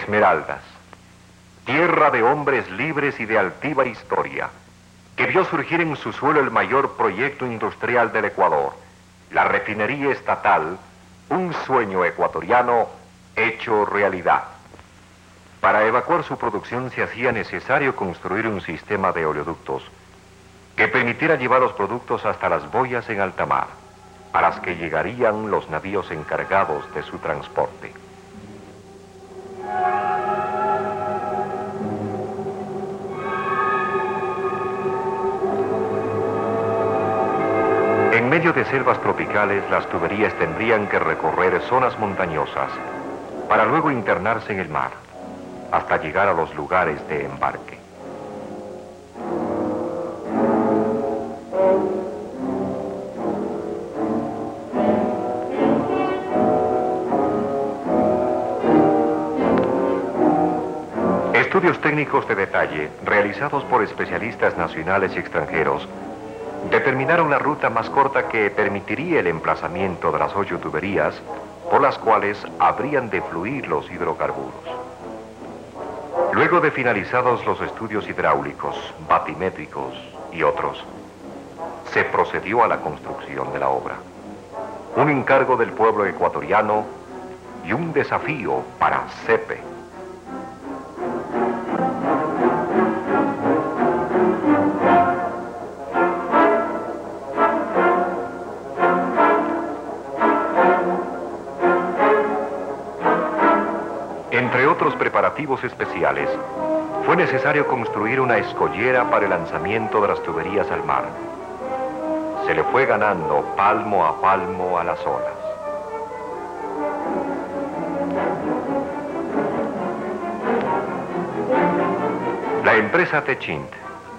Esmeraldas, tierra de hombres libres y de altiva historia, que vio surgir en su suelo el mayor proyecto industrial del Ecuador, la refinería estatal, un sueño ecuatoriano hecho realidad. Para evacuar su producción se hacía necesario construir un sistema de oleoductos que permitiera llevar los productos hasta las boyas en alta mar, a las que llegarían los navíos encargados de su transporte. En medio de selvas tropicales, las tuberías tendrían que recorrer zonas montañosas para luego internarse en el mar, hasta llegar a los lugares de embarque. Estudios técnicos de detalle, realizados por especialistas nacionales y extranjeros, determinaron la ruta más corta que permitiría el emplazamiento de las 8 tuberías por las cuales habrían de fluir los hidrocarburos. Luego de finalizados los estudios hidráulicos, batimétricos y otros, se procedió a la construcción de la obra. Un encargo del pueblo ecuatoriano y un desafío para CEPE. Entre otros preparativos especiales, fue necesario construir una escollera para el lanzamiento de las tuberías al mar. Se le fue ganando palmo a las olas. La empresa Techint,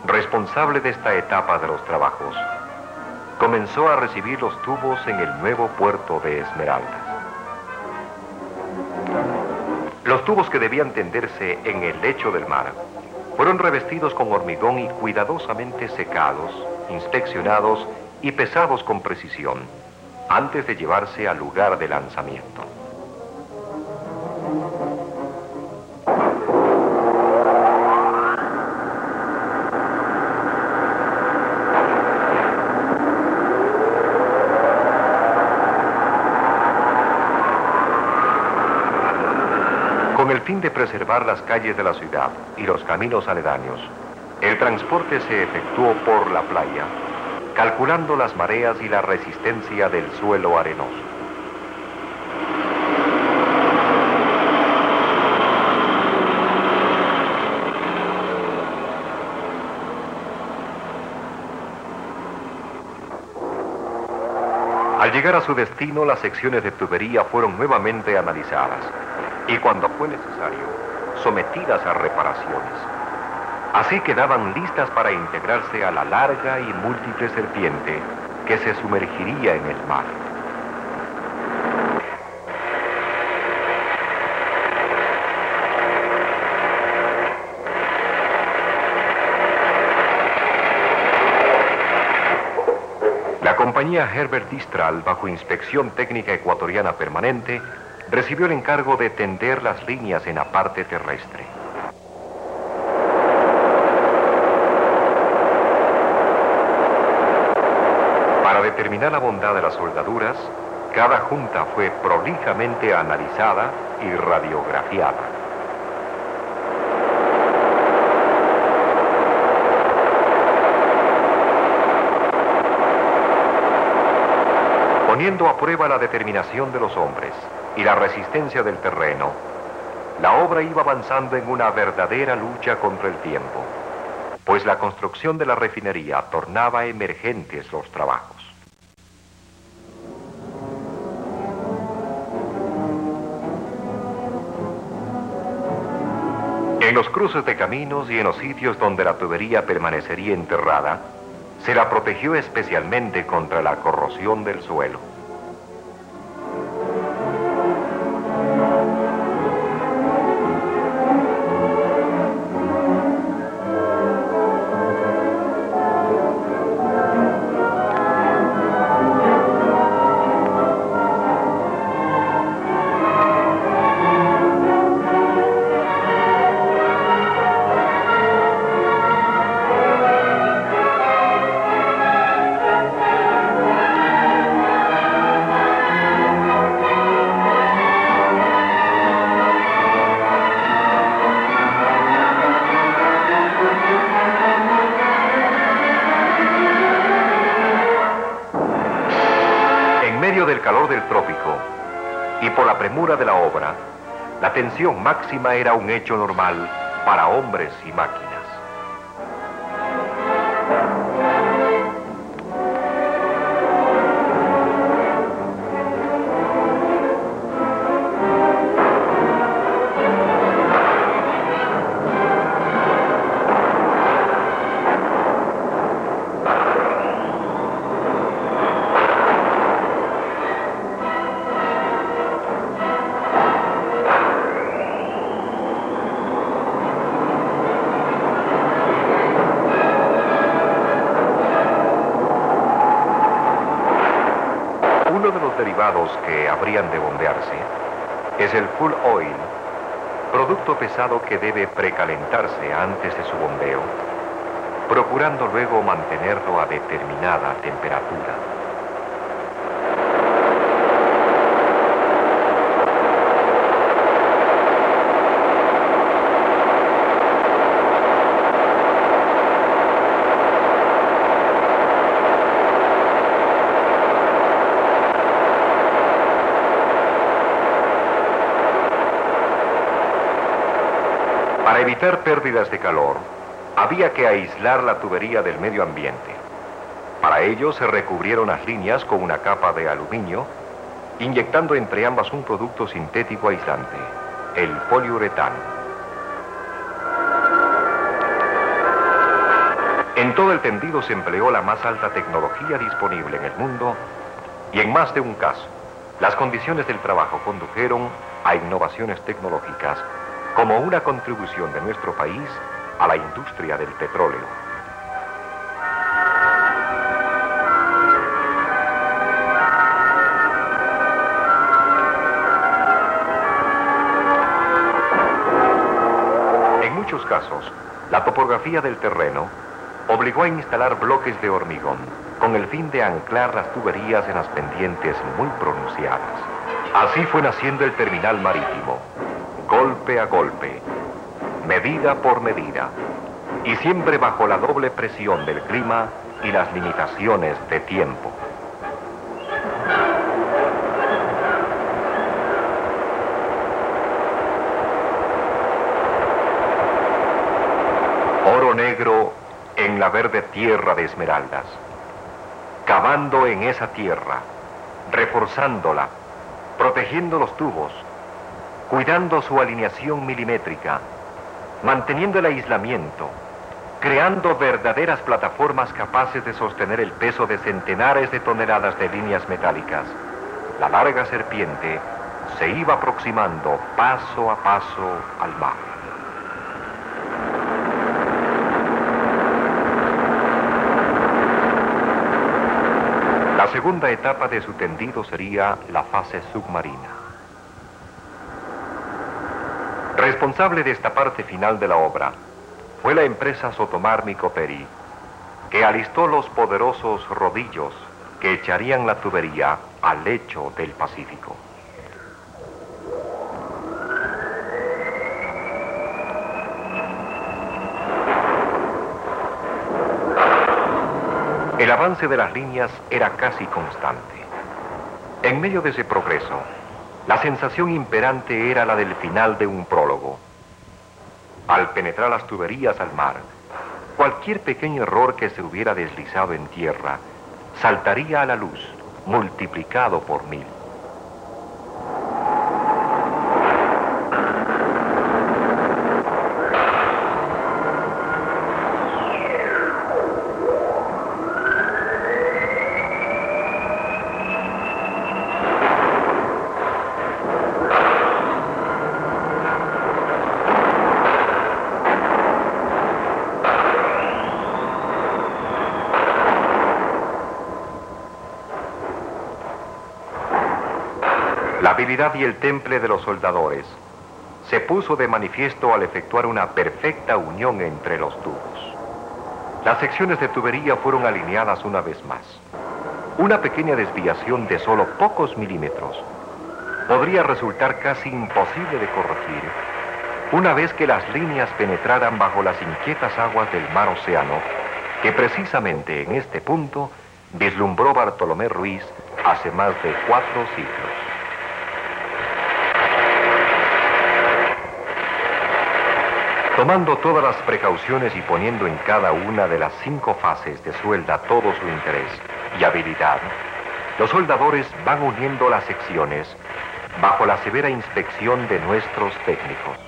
responsable de esta etapa de los trabajos, comenzó a recibir los tubos en el nuevo puerto de Esmeraldas. Los tubos que debían tenderse en el lecho del mar fueron revestidos con hormigón y cuidadosamente secados, inspeccionados y pesados con precisión antes de llevarse al lugar de lanzamiento. Con el fin de preservar las calles de la ciudad y los caminos aledaños, el transporte se efectuó por la playa, calculando las mareas y la resistencia del suelo arenoso. Al llegar a su destino, las secciones de tubería fueron nuevamente analizadas y, cuando fue necesario, sometidas a reparaciones. Así quedaban listas para integrarse a la larga y múltiple serpiente que se sumergiría en el mar. La compañía Herbert Distral, bajo inspección técnica ecuatoriana permanente, recibió el encargo de tender las líneas en la parte terrestre. Para determinar la bondad de las soldaduras, cada junta fue prolijamente analizada y radiografiada. Poniendo a prueba la determinación de los hombres y la resistencia del terreno, la obra iba avanzando en una verdadera lucha contra el tiempo, pues la construcción de la refinería tornaba emergentes los trabajos. En los cruces de caminos y en los sitios donde la tubería permanecería enterrada, se la protegió especialmente contra la corrosión del suelo. del calor del trópico y por la premura de la obra, la tensión máxima era un hecho normal para hombres y máquinas. Uno de los derivados que habrían de bombearse es el full oil, producto pesado que debe precalentarse antes de su bombeo, procurando luego mantenerlo a determinada temperatura. Para evitar pérdidas de calor, había que aislar la tubería del medio ambiente. Para ello se recubrieron las líneas con una capa de aluminio, inyectando entre ambas un producto sintético aislante, el poliuretano. En todo el tendido se empleó la más alta tecnología disponible en el mundo y en más de un caso, las condiciones del trabajo condujeron a innovaciones tecnológicas como una contribución de nuestro país a la industria del petróleo. En muchos casos, la topografía del terreno obligó a instalar bloques de hormigón con el fin de anclar las tuberías en las pendientes muy pronunciadas. Así fue naciendo el terminal marítimo, golpe a golpe, medida por medida, y siempre bajo la doble presión del clima y las limitaciones de tiempo. Oro negro en la verde tierra de Esmeraldas, cavando en esa tierra, reforzándola, protegiendo los tubos, cuidando su alineación milimétrica, manteniendo el aislamiento, creando verdaderas plataformas capaces de sostener el peso de centenares de toneladas de líneas metálicas. La larga serpiente se iba aproximando paso a paso al mar. La segunda etapa de su tendido sería la fase submarina. Responsable de esta parte final de la obra fue la empresa Sotomar Micoperi, que alistó los poderosos rodillos que echarían la tubería al lecho del Pacífico. El avance de las líneas era casi constante. En medio de ese progreso, la sensación imperante era la del final de un prólogo. Al penetrar las tuberías al mar, cualquier pequeño error que se hubiera deslizado en tierra saltaría a la luz, multiplicado por 1000. La habilidad y el temple de los soldadores se puso de manifiesto al efectuar una perfecta unión entre los tubos. Las secciones de tubería fueron alineadas una vez más. Una pequeña desviación de solo pocos milímetros podría resultar casi imposible de corregir una vez que las líneas penetraran bajo las inquietas aguas del mar Océano, que precisamente en este punto vislumbró Bartolomé Ruiz hace más de 4 siglos. Tomando todas las precauciones y poniendo en cada una de las 5 fases de suelda todo su interés y habilidad, los soldadores van uniendo las secciones bajo la severa inspección de nuestros técnicos.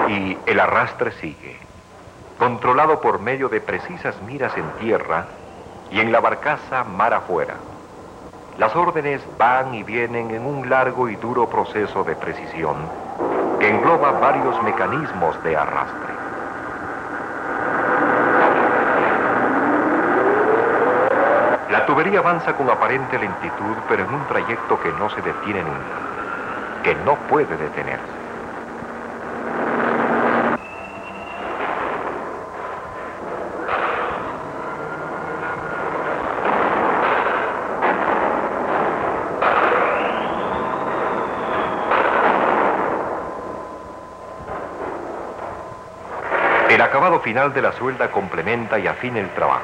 Y el arrastre sigue, controlado por medio de precisas miras en tierra y en la barcaza mar afuera. Las órdenes van y vienen en un largo y duro proceso de precisión que engloba varios mecanismos de arrastre. La tubería avanza con aparente lentitud, pero en un trayecto que no se detiene nunca, que no puede detenerse. El acabado final de la suelda complementa y afina el trabajo.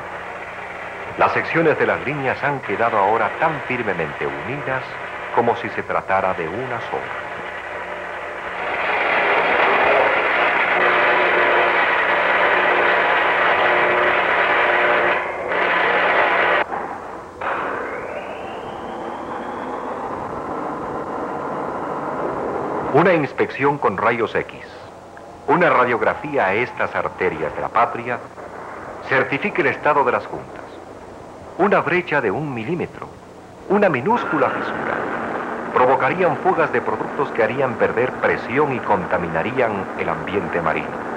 Las secciones de las líneas han quedado ahora tan firmemente unidas como si se tratara de una sola. Una inspección con rayos X, una radiografía a estas arterias de la patria, certifica el estado de las juntas. Una brecha de 1 milímetro, una minúscula fisura, provocarían fugas de productos que harían perder presión y contaminarían el ambiente marino.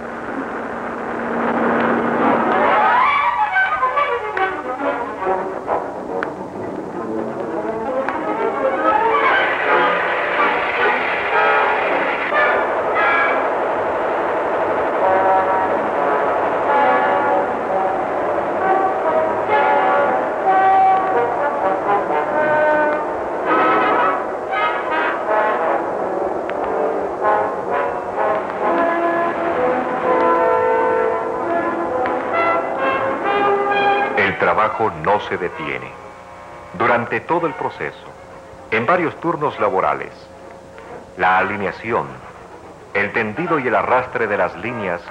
El trabajo no se detiene. Durante todo el proceso, en varios turnos laborales, la alineación, el tendido y el arrastre de las líneas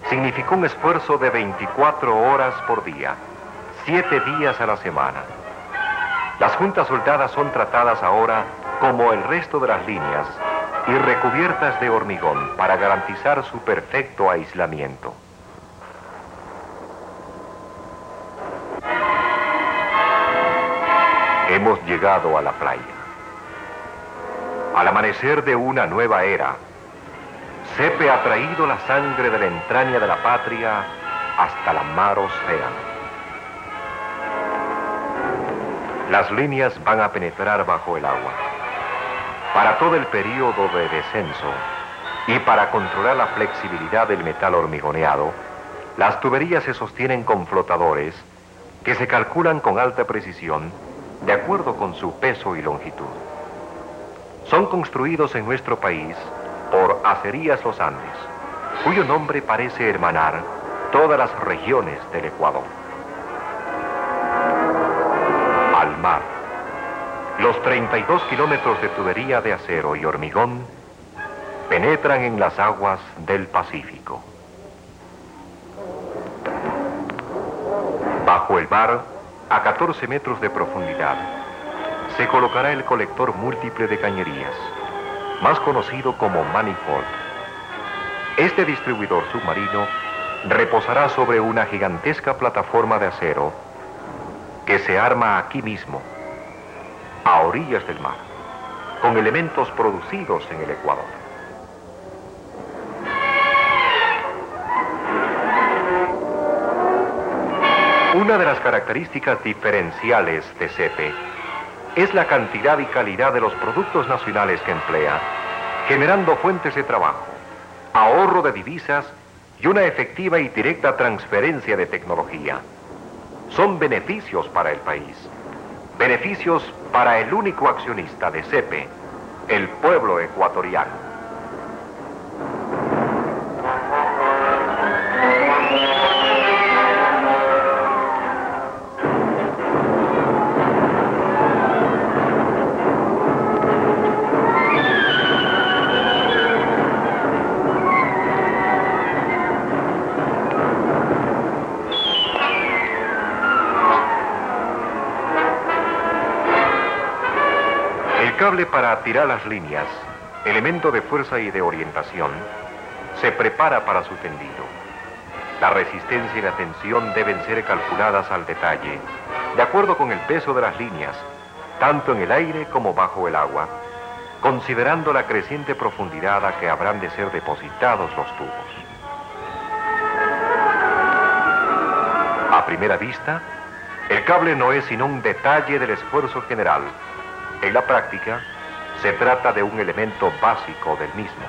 significó un esfuerzo de 24 horas por día, 7 días a la semana. Las juntas soldadas son tratadas ahora como el resto de las líneas y recubiertas de hormigón para garantizar su perfecto aislamiento. Hemos llegado a la playa. Al amanecer de una nueva era, Cepe ha traído la sangre de la entraña de la patria hasta la mar océano. Las líneas van a penetrar bajo el agua. Para todo el periodo de descenso y para controlar la flexibilidad del metal hormigoneado, las tuberías se sostienen con flotadores que se calculan con alta precisión de acuerdo con su peso y longitud. Son construidos en nuestro país por Acerías Los Andes, cuyo nombre parece hermanar todas las regiones del Ecuador. Al mar, los 32 kilómetros de tubería de acero y hormigón penetran en las aguas del Pacífico. Bajo el mar, a 14 metros de profundidad, se colocará el colector múltiple de cañerías, más conocido como manifold. Este distribuidor submarino reposará sobre una gigantesca plataforma de acero que se arma aquí mismo, a orillas del mar, con elementos producidos en el Ecuador. Una de las características diferenciales de Cepe es la cantidad y calidad de los productos nacionales que emplea, generando fuentes de trabajo, ahorro de divisas y una efectiva y directa transferencia de tecnología. Son beneficios para el país, beneficios para el único accionista de Cepe, el pueblo ecuatoriano. El cable para tirar las líneas, elemento de fuerza y de orientación, se prepara para su tendido. La resistencia y la tensión deben ser calculadas al detalle, de acuerdo con el peso de las líneas, tanto en el aire como bajo el agua, considerando la creciente profundidad a que habrán de ser depositados los tubos. A primera vista, el cable no es sino un detalle del esfuerzo general. En la práctica, se trata de un elemento básico del mismo.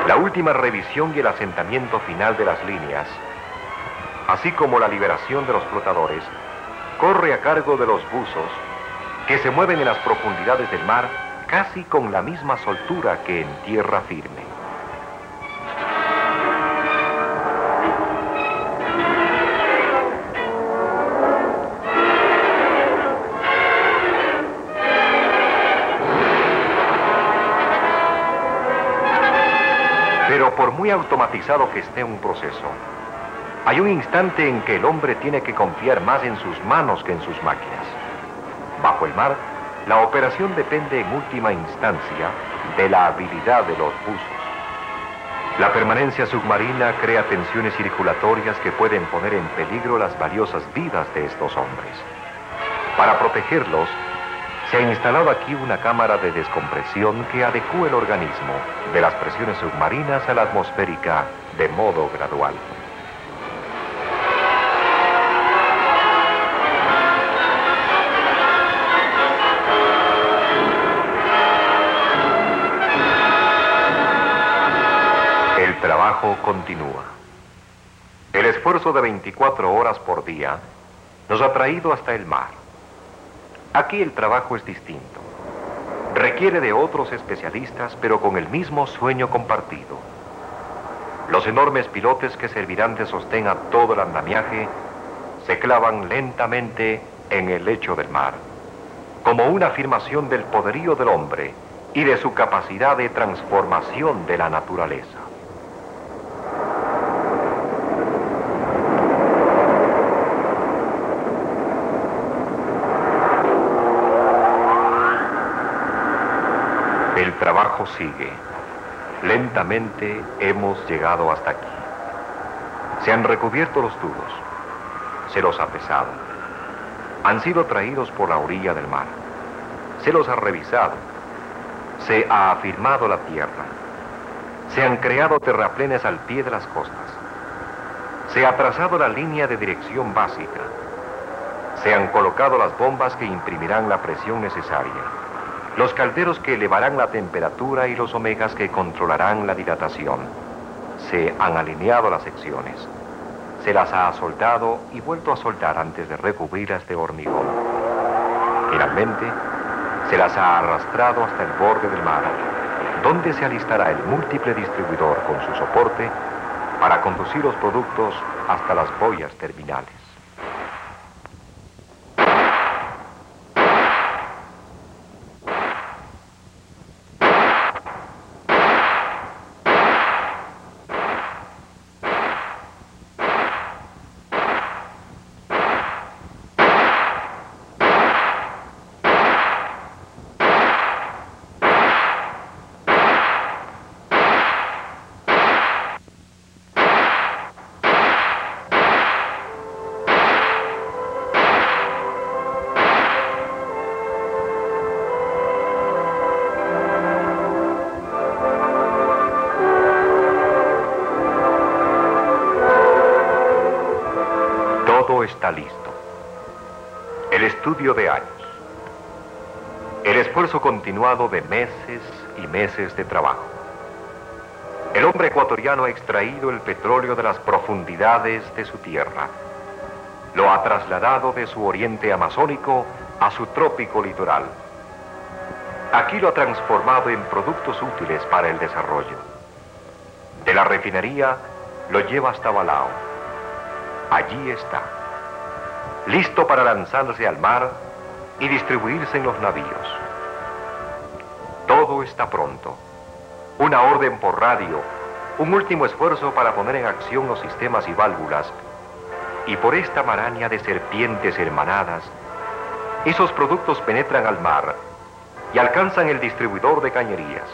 La última revisión y el asentamiento final de las líneas, así como la liberación de los flotadores, corre a cargo de los buzos que se mueven en las profundidades del mar casi con la misma soltura que en tierra firme. Pero por muy automatizado que esté un proceso, hay un instante en que el hombre tiene que confiar más en sus manos que en sus máquinas. Bajo el mar, la operación depende en última instancia de la habilidad de los buzos. La permanencia submarina crea tensiones circulatorias que pueden poner en peligro las valiosas vidas de estos hombres. Para protegerlos, se ha instalado aquí una cámara de descompresión que adecúa el organismo de las presiones submarinas a la atmosférica de modo gradual. El trabajo continúa. El esfuerzo de 24 horas por día nos ha traído hasta el mar. Aquí el trabajo es distinto. Requiere de otros especialistas, pero con el mismo sueño compartido. Los enormes pilotes que servirán de sostén a todo el andamiaje se clavan lentamente en el lecho del mar, como una afirmación del poderío del hombre y de su capacidad de transformación de la naturaleza. El trabajo sigue. Lentamente hemos llegado hasta aquí. Se han recubierto los tubos. Se los ha pesado. Han sido traídos por la orilla del mar. Se los ha revisado. Se ha afirmado la tierra. Se han creado terraplenes al pie de las costas. Se ha trazado la línea de dirección básica. Se han colocado las bombas que imprimirán la presión necesaria, los calderos que elevarán la temperatura y los omegas que controlarán la dilatación. Se han alineado las secciones. Se las ha soldado y vuelto a soldar antes de recubrirlas de hormigón. Finalmente, se las ha arrastrado hasta el borde del mar, donde se alistará el múltiple distribuidor con su soporte para conducir los productos hasta las boyas terminales. Todo está listo. El estudio de años. El esfuerzo continuado de meses y meses de trabajo. El hombre ecuatoriano ha extraído el petróleo de las profundidades de su tierra. Lo ha trasladado de su oriente amazónico a su trópico litoral. Aquí lo ha transformado en productos útiles para el desarrollo. De la refinería lo lleva hasta Balao. Allí está, listo para lanzarse al mar y distribuirse en los navíos. Todo está pronto. Una orden por radio, un último esfuerzo para poner en acción los sistemas y válvulas, y por esta maraña de serpientes hermanadas, esos productos penetran al mar y alcanzan el distribuidor de cañerías.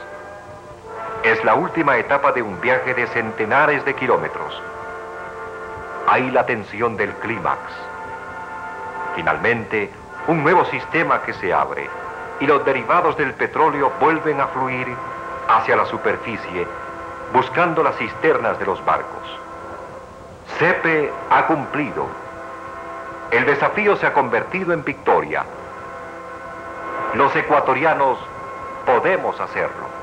Es la última etapa de un viaje de centenares de kilómetros. Hay la tensión del clímax. Finalmente, un nuevo sistema que se abre y los derivados del petróleo vuelven a fluir hacia la superficie, buscando las cisternas de los barcos. CEPE ha cumplido. El desafío se ha convertido en victoria. Los ecuatorianos podemos hacerlo.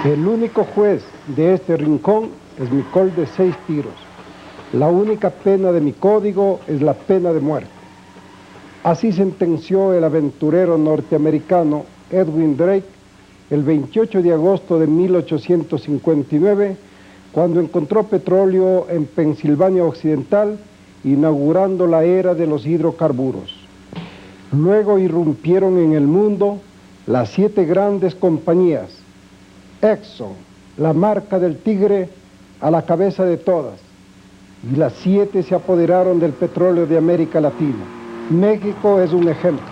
El único juez de este rincón es mi col de 6 tiros. La única pena de mi código es la pena de muerte. Así sentenció el aventurero norteamericano Edwin Drake el 28 de agosto de 1859, cuando encontró petróleo en Pensilvania Occidental, inaugurando la era de los hidrocarburos. Luego irrumpieron en el mundo las 7 grandes compañías. Exxon, la marca del tigre, a la cabeza de todas, y las 7 se apoderaron del petróleo de América Latina. México es un ejemplo.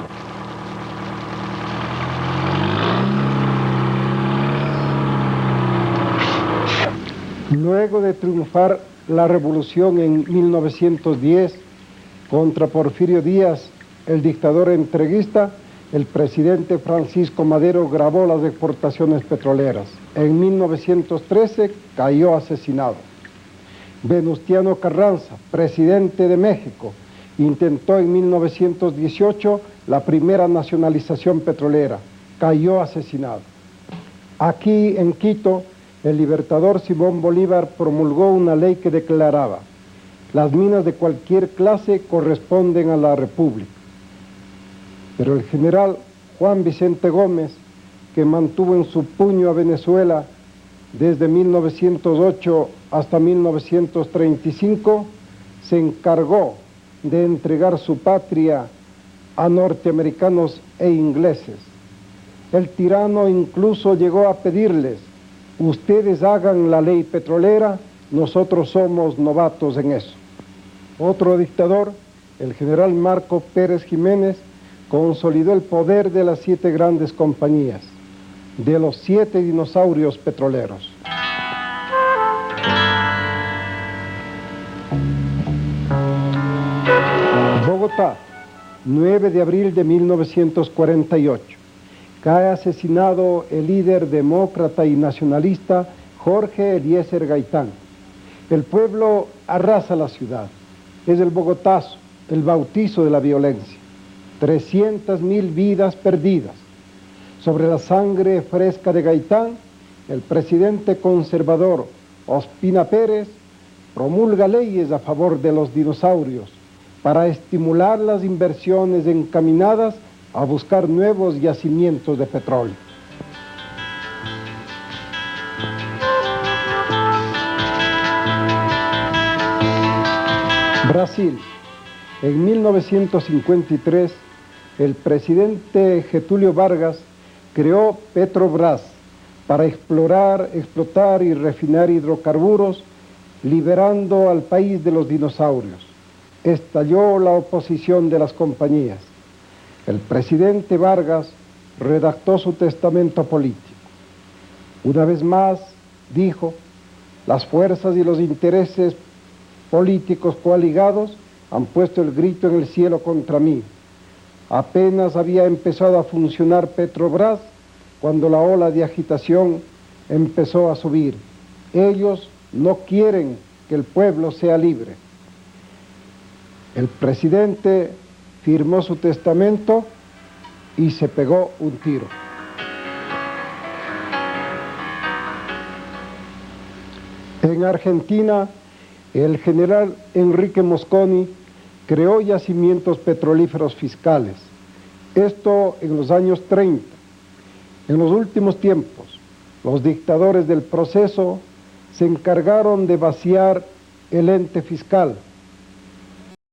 Luego de triunfar la revolución en 1910 contra Porfirio Díaz, el dictador entreguista, el presidente Francisco Madero grabó las exportaciones petroleras. En 1913 cayó asesinado. Venustiano Carranza, presidente de México, intentó en 1918 la primera nacionalización petrolera. Cayó asesinado. Aquí en Quito, el libertador Simón Bolívar promulgó una ley que declaraba: las minas de cualquier clase corresponden a la República. Pero el general Juan Vicente Gómez, que mantuvo en su puño a Venezuela desde 1908 hasta 1935, se encargó de entregar su patria a norteamericanos e ingleses. El tirano incluso llegó a pedirles: ustedes hagan la ley petrolera, nosotros somos novatos en eso. Otro dictador, el general Marco Pérez Jiménez, consolidó el poder de las 7 grandes compañías, de los 7 dinosaurios petroleros. Bogotá, 9 de abril de 1948. Cae asesinado el líder demócrata y nacionalista Jorge Eliezer Gaitán. El pueblo arrasa la ciudad. Es el Bogotazo, el bautizo de la violencia. 300.000 vidas perdidas. Sobre la sangre fresca de Gaitán, el presidente conservador Ospina Pérez promulga leyes a favor de los dinosaurios para estimular las inversiones encaminadas a buscar nuevos yacimientos de petróleo. Brasil. En 1953, el presidente Getúlio Vargas creó Petrobras para explorar, explotar y refinar hidrocarburos, liberando al país de los dinosaurios. Estalló la oposición de las compañías. El presidente Vargas redactó su testamento político. Una vez más, dijo: las fuerzas y los intereses políticos coaligados han puesto el grito en el cielo contra mí. Apenas había empezado a funcionar Petrobras cuando la ola de agitación empezó a subir. Ellos no quieren que el pueblo sea libre. El presidente firmó su testamento y se pegó un tiro. En Argentina, el general Enrique Mosconi creó yacimientos petrolíferos fiscales. Esto en los años 30. En los últimos tiempos, los dictadores del proceso se encargaron de vaciar el ente fiscal,